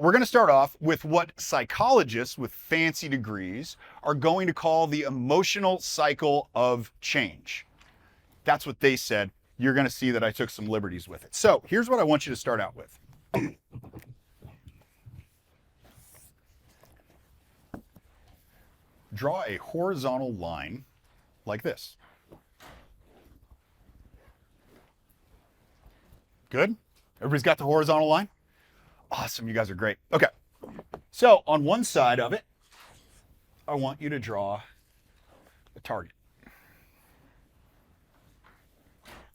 We're going to start off with what psychologists with fancy degrees are going to call the emotional cycle of change. That's what they said. You're going to see that I took some liberties with it. So here's what I want you to start out with. Draw a horizontal line like this. Good? Everybody's got the horizontal line? Awesome, you guys are great. Okay, so on one side of it, I want you to draw a target.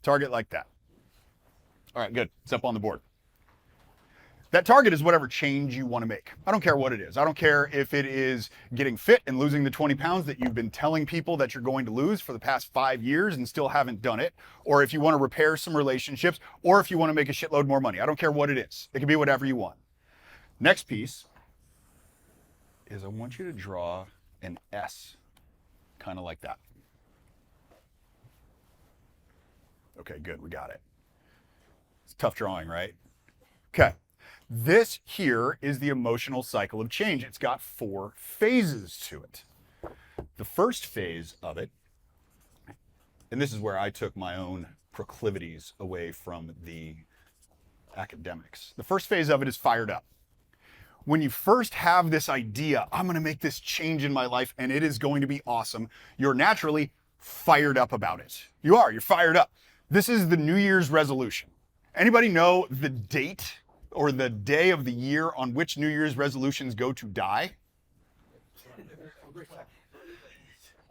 Target like that. All right, good, it's up on the board. That target is whatever change you want to make. I don't care what it is. I don't care if it is getting fit and losing the 20 pounds that you've been telling people that you're going to lose for the past 5 years and still haven't done it, or if you want to repair some relationships, or if you want to make a shitload more money. I don't care what it is. It can be whatever you want. Next piece is I want you to draw an S, kind of like that. Okay, good, we got it. It's tough drawing, right? Okay. This here is the emotional cycle of change. It's got 4 phases to it. The first phase of it, and this is where I took my own proclivities away from the academics. The first phase of it is fired up. When you first have this idea, I'm going to make this change in my life and it is going to be awesome, you're naturally fired up about it. You're fired up. This is the New Year's resolution. Anybody know the date or the day of the year on which New Year's resolutions go to die?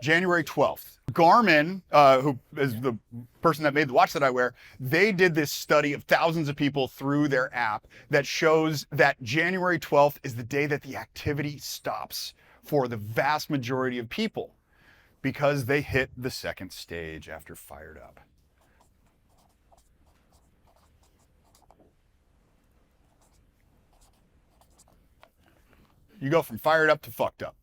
January 12th. Garmin, who is the person that made the watch that I wear, they did this study of thousands of people through their app that shows that January 12th is the day that the activity stops for the vast majority of people because they hit the second stage after fired up. You go from fired up to fucked up.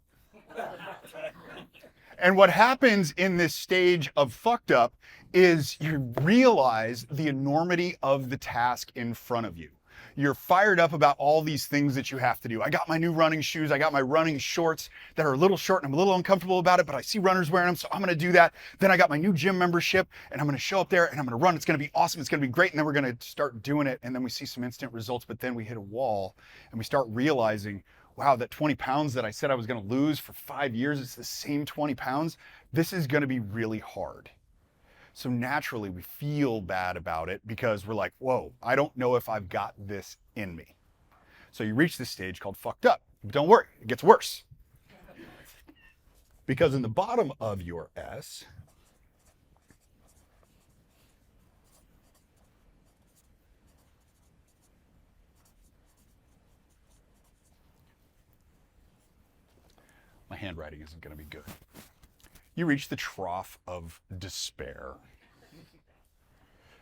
And what happens in this stage of fucked up is you realize the enormity of the task in front of you. You're fired up about all these things that you have to do. I got my new running shoes. I got my running shorts that are a little short and I'm a little uncomfortable about it, but I see runners wearing them, so I'm gonna do that. Then I got my new gym membership and I'm gonna show up there and I'm gonna run. It's gonna be awesome. It's gonna be great. And then we're gonna start doing it. And then we see some instant results, but then we hit a wall and we start realizing, wow, that 20 pounds that I said I was gonna lose for 5 years, it's the same 20 pounds. This is gonna be really hard. So naturally we feel bad about it because we're like, whoa, I don't know if I've got this in me. So you reach this stage called fucked up. But don't worry, it gets worse. Because in the bottom of your S, my handwriting isn't gonna be good. You reach the trough of despair.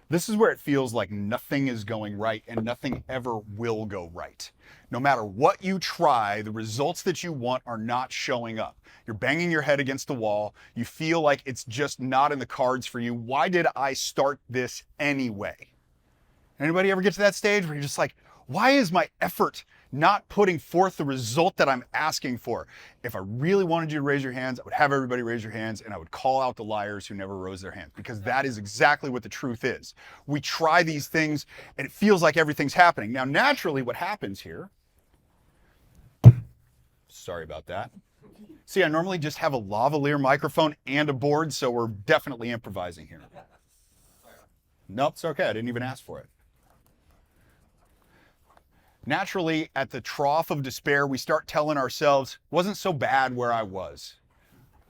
This is where it feels like nothing is going right and nothing ever will go right. No matter what you try, the results that you want are not showing up. You're banging your head against the wall. You feel like it's just not in the cards for you. Why did I start this anyway? Anybody ever get to that stage where you're just like, why is my effort not putting forth the result that I'm asking for? If I really wanted you to raise your hands, I would have everybody raise your hands and I would call out the liars who never rose their hands, because that is exactly what the truth is. We try these things and it feels like everything's happening. Now, naturally what happens here, sorry about that. See, I normally just have a lavalier microphone and a board, so we're definitely improvising here. Nope, it's okay, I didn't even ask for it. Naturally, at the trough of despair, we start telling ourselves, wasn't so bad where I was.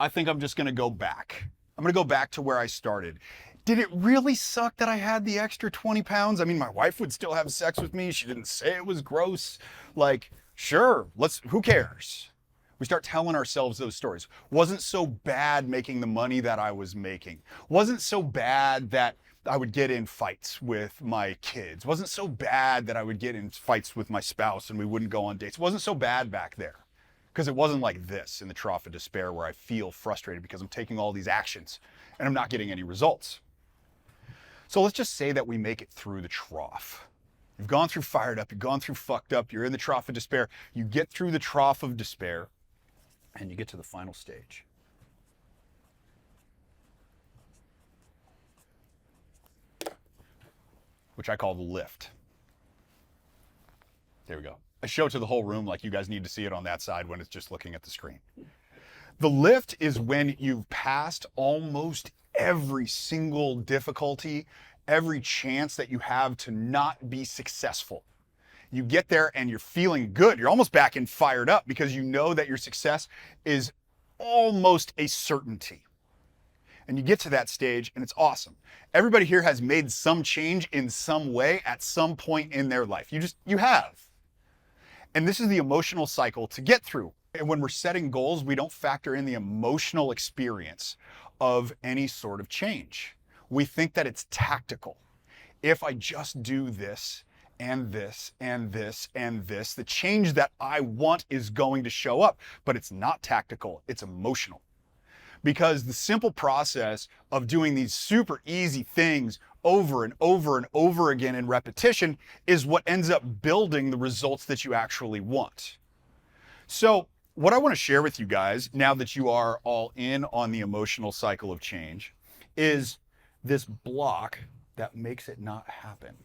I think I'm just gonna go back. I'm gonna go back to where I started. Did it really suck that I had the extra 20 pounds? I mean, my wife would still have sex with me. She didn't say it was gross. Like, sure, who cares? We start telling ourselves those stories. Wasn't so bad making the money that I was making. Wasn't so bad that I would get in fights with my kids. Wasn't so bad that I would get in fights with my spouse and we wouldn't go on dates. Wasn't so bad back there. Because it wasn't like this in the trough of despair where I feel frustrated because I'm taking all these actions and I'm not getting any results. So let's just say that we make it through the trough. You've gone through fired up, you've gone through fucked up, you're in the trough of despair. You get through the trough of despair and you get to the final stage. Which I call the lift. There we go. I show it to the whole room like you guys need to see it on that side when it's just looking at the screen. The lift is when you've passed almost every single difficulty, every chance that you have to not be successful. You get there and you're feeling good. You're almost back and fired up because you know that your success is almost a certainty. And you get to that stage and it's awesome. Everybody here has made some change in some way at some point in their life. You have. And this is the emotional cycle to get through. And when we're setting goals, we don't factor in the emotional experience of any sort of change. We think that it's tactical. If I just do this and this and this and this, the change that I want is going to show up, but it's not tactical, it's emotional. Because the simple process of doing these super easy things over and over and over again in repetition is what ends up building the results that you actually want. So what I want to share with you guys, now that you are all in on the emotional cycle of change, is this block that makes it not happen.